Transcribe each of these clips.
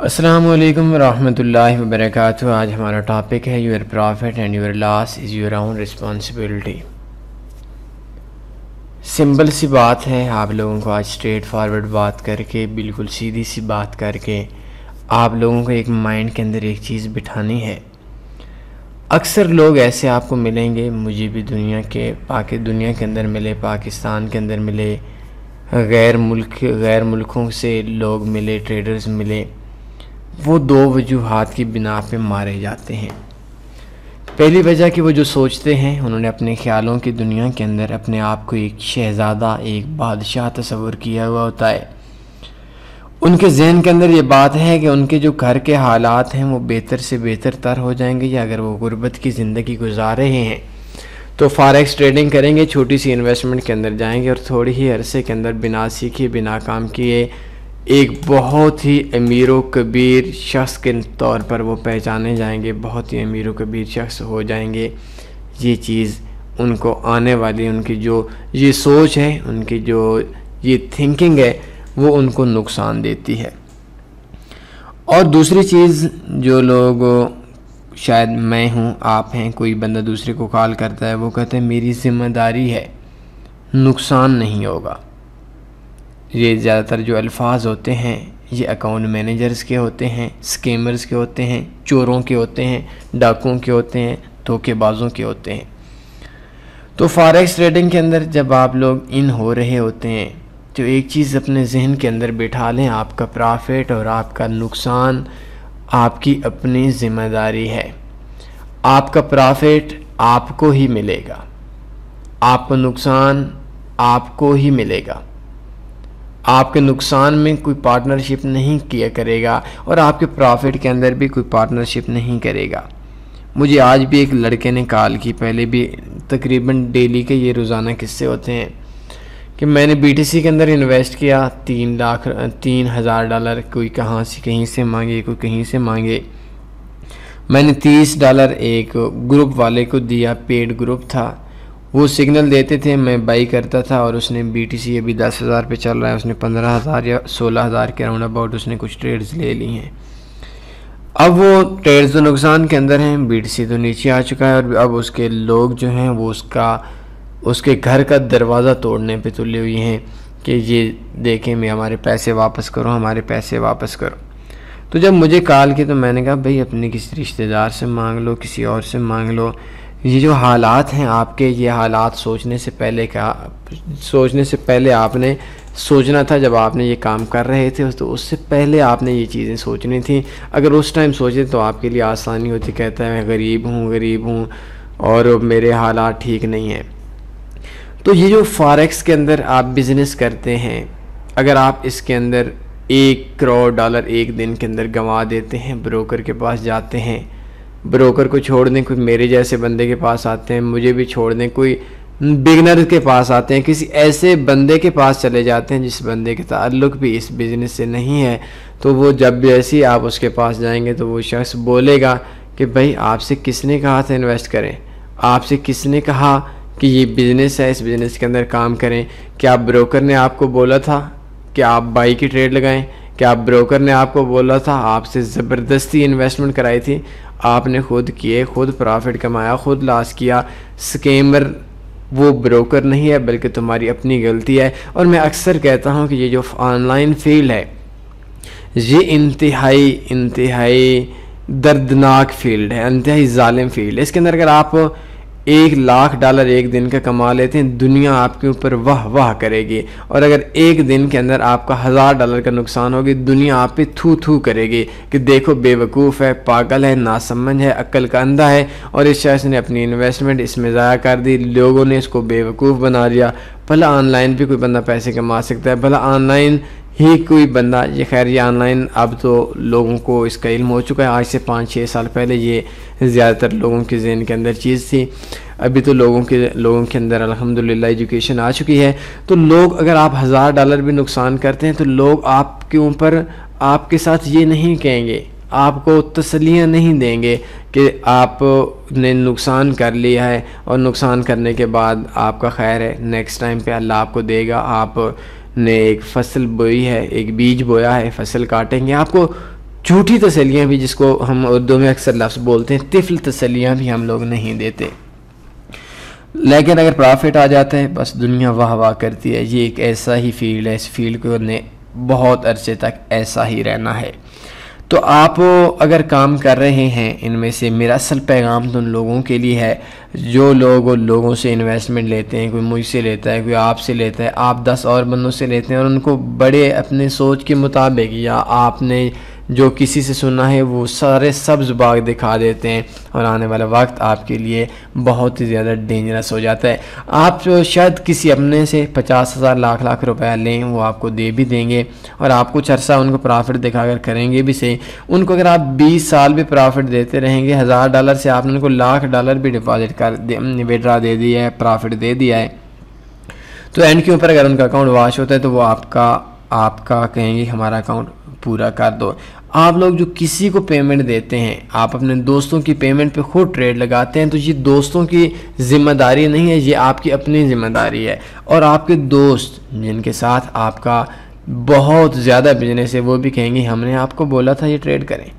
अस्सलामुअलैकुम रहमतुल्लाहि व बरकातुहू। आज हमारा टॉपिक है your profit and your loss is your own responsibility. Simple सी बात है, आप लोगों को आज स्ट्रेट फॉरवर्ड बात करके, बिल्कुल सीधी सी बात करके आप लोगों को एक माइंड के अंदर एक चीज़ बिठानी है। अक्सर लोग ऐसे आपको मिलेंगे, मुझे भी दुनिया के अंदर मिले, पाकिस्तान के अंदर मिले, गैर मुल्कों से लोग मिले, ट्रेडर्स मिले। वो दो वजूहात की बिना पे मारे जाते हैं। पहली वजह कि वो जो सोचते हैं, उन्होंने अपने ख्यालों की दुनिया के अंदर अपने आप को एक शहज़ादा, एक बादशाह तस्वुर किया हुआ होता है। उनके जहन के अंदर ये बात है कि उनके जो घर के हालात हैं वो बेहतर से बेहतर तर हो जाएंगे, या अगर वो गुर्बत की ज़िंदगी गुजार रहे हैं तो फॉरेक्स ट्रेडिंग करेंगे, छोटी सी इन्वेस्टमेंट के अंदर जाएंगे और थोड़ी ही अरसे के अंदर बिना सीखे, बिना काम किए एक बहुत ही अमीर कबीर शख्स के तौर पर वो पहचाने जाएंगे, बहुत ही अमीर कबीर शख्स हो जाएंगे। ये चीज़ उनको आने वाली, उनकी जो ये सोच है, उनकी जो ये थिंकिंग है, वो उनको नुकसान देती है। और दूसरी चीज़, जो लोग, शायद मैं हूँ, आप हैं, कोई बंदा दूसरे को कॉल करता है, वो कहते हैं मेरी ज़िम्मेदारी है, नुकसान नहीं होगा। ये ज़्यादातर जो अल्फाज होते हैं ये अकाउंट मैनेजर्स के होते हैं, स्कैमर्स के होते हैं, चोरों के होते हैं, डाकुओं के होते हैं, धोखेबाजों के होते हैं। तो फॉरेक्स ट्रेडिंग के अंदर जब आप लोग इन हो रहे होते हैं तो एक चीज़ अपने जहन के अंदर बिठा लें, आपका प्रॉफिट और आपका नुकसान आपकी अपनी ज़िम्मेदारी है। आपका प्रॉफिट आपको ही मिलेगा, आपका नुकसान आपको ही मिलेगा। आपके नुकसान में कोई पार्टनरशिप नहीं किया करेगा और आपके प्रॉफिट के अंदर भी कोई पार्टनरशिप नहीं करेगा। मुझे आज भी एक लड़के ने कॉल की, पहले भी तकरीबन डेली के ये रोज़ाना किस्से होते हैं कि मैंने BTC के अंदर इन्वेस्ट किया, $3,000, कोई कहाँ से कहीं से मांगे, कोई कहीं से मांगे। मैंने $30 एक ग्रुप वाले को दिया, पेड ग्रुप था, वो सिग्नल देते थे, मैं बाई करता था और उसने BTC अभी 10,000 पे चल रहा है, उसने 15,000 या 16,000 के राउंड अबाउट उसने कुछ ट्रेड्स ले ली हैं। अब वो ट्रेड्स तो नुकसान के अंदर हैं, BTC तो नीचे आ चुका है और अब उसके लोग जो हैं वो उसके घर का दरवाज़ा तोड़ने पे तुले हुए हैं कि ये देखें, मैं हमारे पैसे वापस करो, हमारे पैसे वापस करो। तो जब मुझे कॉल की तो मैंने कहा भाई अपने किसी रिश्तेदार से मांग लो, किसी और से मांग लो। ये जो हालात हैं आपके, ये हालात सोचने से पहले आपने सोचना था। जब आपने ये काम कर रहे थे तो उससे पहले आपने ये चीज़ें सोचनी थी। अगर उस टाइम सोचे तो आपके लिए आसानी होती। कहता है मैं गरीब हूँ और मेरे हालात ठीक नहीं हैं। तो ये जो फॉरेक्स के अंदर आप बिज़नेस करते हैं, अगर आप इसके अंदर $1 करोड़ एक दिन के अंदर गंवा देते हैं, ब्रोकर के पास जाते हैं, ब्रोकर को छोड़ दें, कोई मेरे जैसे बंदे के पास आते हैं, मुझे भी छोड़ दें, कोई बिगनर के पास आते हैं, किसी ऐसे बंदे के पास चले जाते हैं जिस बंदे के ताल्लुक़ भी इस बिज़नेस से नहीं है, तो वो जब भी ऐसी आप उसके पास जाएंगे तो वो शख्स बोलेगा कि भाई आपसे किसने कहा था इन्वेस्ट करें, आपसे किसने कहा कि ये बिज़नेस है, इस बिज़नेस के अंदर काम करें। क्या ब्रोकर ने आपको बोला था कि आप बाई की ट्रेड लगाएं? क्या ब्रोकर ने आपको बोला था, आपसे ज़बरदस्ती इन्वेस्टमेंट कराई थी, आपने खुद किए, खुद प्रॉफिट कमाया, खुद लॉस किया? स्कैमर वो ब्रोकर नहीं है बल्कि तुम्हारी अपनी गलती है। और मैं अक्सर कहता हूँ कि ये जो ऑनलाइन फील्ड है ये इंतहाई दर्दनाक फील्ड है, इंतहाई जालिम फील्ड है। इसके अंदर अगर आप $1,00,000 एक दिन का कमा लेते हैं, दुनिया आपके ऊपर वाह वाह करेगी। और अगर एक दिन के अंदर आपका $1,000 का नुकसान होगी, दुनिया आप पे थू थू करेगी कि देखो बेवकूफ़ है, पागल है, नासमझ है, अक्ल का अंधा है, और इस शख्स ने अपनी इन्वेस्टमेंट इसमें ज़ाया कर दी, लोगों ने इसको बेवकूफ़ बना दिया। भला ऑनलाइन भी कोई बंदा पैसे कमा सकता है, भला ऑनलाइन ही कोई बंदा, ये खैर ये ऑनलाइन अब तो लोगों को इसका इल्म हो चुका है। आज से 5-6 साल पहले ये ज़्यादातर लोगों के ज़हन के अंदर चीज़ थी। अभी तो लोगों के अंदर अल्हम्दुलिल्लाह एजुकेशन आ चुकी है। तो लोग, अगर आप $1,000 भी नुकसान करते हैं तो लोग आपके ऊपर, आपके साथ ये नहीं कहेंगे, आपको तसल्लियाँ नहीं देंगे कि आपने नुकसान कर लिया है और नुकसान करने के बाद आपका खैर है, नेक्स्ट टाइम पे अल्लाह आपको देगा। आपने एक फसल बोई है, एक बीज बोया है, फसल काटेंगे, आपको झूठी तसल्लियाँ भी, जिसको हम उर्दू में अक्सर लफ्ज़ बोलते हैं तिफ़्ल तसल्लियाँ भी हम लोग नहीं देते। लेकिन अगर प्रॉफिट आ जाता है बस दुनिया वाह वाह करती है। ये एक ऐसा ही फील्ड है, इस फील्ड को ने बहुत अरसे तक ऐसा ही रहना है। तो आप अगर काम कर रहे हैं इनमें से, मेरा असल पैगाम तो उन लोगों के लिए है जो लोगों से इन्वेस्टमेंट लेते हैं। कोई मुझसे लेता है, कोई आपसे लेता है, आप 10 और बंदों से लेते हैं और उनको बड़े अपने सोच के मुताबिक या आपने जो किसी से सुना है वो सारे सब्ज़ बाग दिखा देते हैं और आने वाला वक्त आपके लिए बहुत ही ज़्यादा डेंजरस हो जाता है। आप जो शायद किसी अपने से 50,000 लाख रुपया लें, वो आपको दे भी देंगे और आप कुछ अर्सा उनको प्रॉफिट दिखाकर करेंगे भी सही। उनको अगर आप 20 साल भी प्रॉफिट देते रहेंगे, $1000 से आपने उनको $1,00,000 भी डिपॉजिट कर विड्रा दे दिया है, प्रॉफिट दे दिया है, तो एंड के ऊपर अगर उनका अकाउंट वॉश होता है तो वो आपका कहेंगे हमारा अकाउंट पूरा कर दो। आप लोग जो किसी को पेमेंट देते हैं, आप अपने दोस्तों की पेमेंट पे खुद ट्रेड लगाते हैं, तो ये दोस्तों की ज़िम्मेदारी नहीं है, ये आपकी अपनी ज़िम्मेदारी है। और आपके दोस्त जिनके साथ आपका बहुत ज़्यादा बिजनेस है वो भी कहेंगे हमने आपको बोला था ये ट्रेड करें।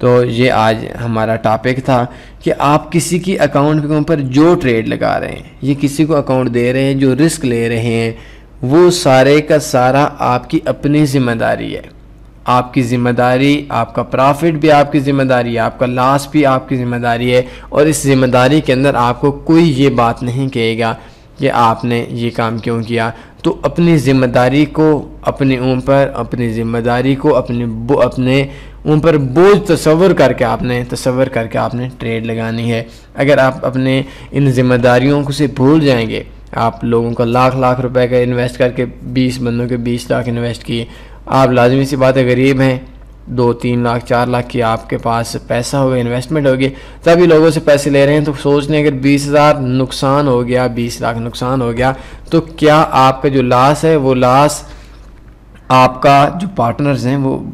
तो ये आज हमारा टॉपिक था कि आप किसी की अकाउंट के ऊपर जो ट्रेड लगा रहे हैं, ये किसी को अकाउंट दे रहे हैं, जो रिस्क ले रहे हैं, वो सारे का सारा आपकी अपनी ज़िम्मेदारी है। आपकी ज़िम्मेदारी, आपका प्रॉफिट भी आपकी ज़िम्मेदारी है, आपका लॉस भी आपकी ज़िम्मेदारी है। और इस ज़िम्मेदारी के अंदर आपको कोई ये बात नहीं कहेगा कि आपने ये काम क्यों किया। तो अपनी ज़िम्मेदारी को अपने ऊपर, अपनी ज़िम्मेदारी को अपने ऊपर बोझ तस्वर करके आपने ट्रेड लगानी है। अगर आप अपने इन ज़िम्मेदारियों को से भूल जाएंगे, आप लोगों का लाख रुपए का इन्वेस्ट करके 20 बंदों के 20 लाख इन्वेस्ट किए, आप लाजमी सी बात है गरीब हैं, 2-3 लाख 4 लाख की आपके पास पैसा होगा, इन्वेस्टमेंट होगी, तभी लोगों से पैसे ले रहे हैं। तो सोच लें अगर 20,000 नुकसान हो गया, 20 लाख नुकसान हो गया, तो क्या आपका जो लॉस है वो लॉस आपका जो पार्टनर्स हैं वो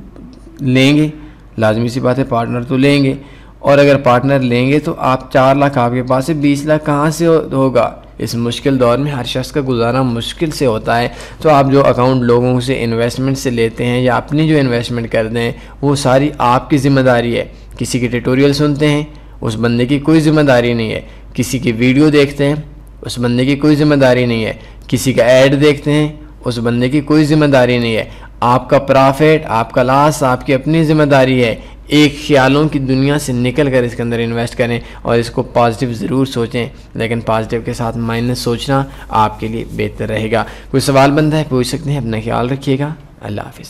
लेंगे? लाजमी सी बात है पार्टनर तो लेंगे। और अगर पार्टनर लेंगे तो आप 4 लाख आपके पास है, 20 लाख कहाँ से होगा? इस मुश्किल दौर में हर शख्स का गुजारा मुश्किल से होता है। तो आप जो अकाउंट लोगों से इन्वेस्टमेंट से लेते हैं या अपनी जो इन्वेस्टमेंट करते हैं वो सारी आपकी ज़िम्मेदारी है। किसी के ट्यूटोरियल सुनते हैं उस बंदे की कोई ज़िम्मेदारी नहीं है, किसी की वीडियो देखते हैं उस बंदे की कोई ज़िम्मेदारी नहीं है, किसी का ऐड देखते हैं उस बंदे की कोई ज़िम्मेदारी नहीं है। आपका प्रॉफिट, आपका लॉस आपकी अपनी ज़िम्मेदारी है। एक ख्यालों की दुनिया से निकल कर इसके अंदर इन्वेस्ट करें और इसको पॉजिटिव ज़रूर सोचें, लेकिन पॉजिटिव के साथ माइनस सोचना आपके लिए बेहतर रहेगा। कोई सवाल बनता है पूछ सकते हैं। अपना ख्याल रखिएगा। अल्लाह हाफ़िज़।